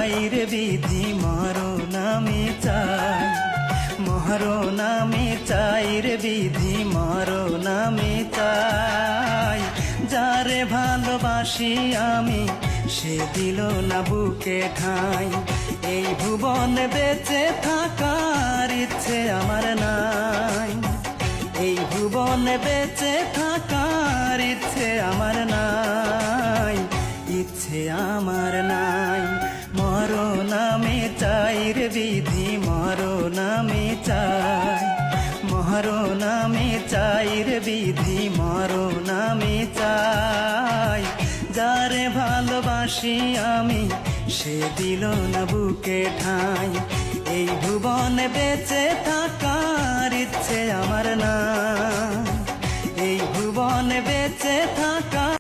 চাই রে বিধি মরণ আমি চাই, মরণ আমি চাই রে বিধি মরণ আমি চাই। যারে ভালোবাসি আমি সে দিল না বুকে ঠাঁই, এই ভুবনে বেঁচে থাকার ইচ্ছে আমার নাই, এই ভুবনে বেঁচে থাকার ইচ্ছে আমার নাই, ইচ্ছে আমার নাই। মরণ আমি চাই রে বিধি মরণ আমি চাই, মরণ আমি চাই রে বিধি মরণ আমি চাই। যারে ভালোবাসি আমি সে দিল না বুকে ঠাঁই, এই ভুবনে বেঁচে থাকার ইচ্ছে আমার নাই, এই ভুবনে বেঁচে থাকার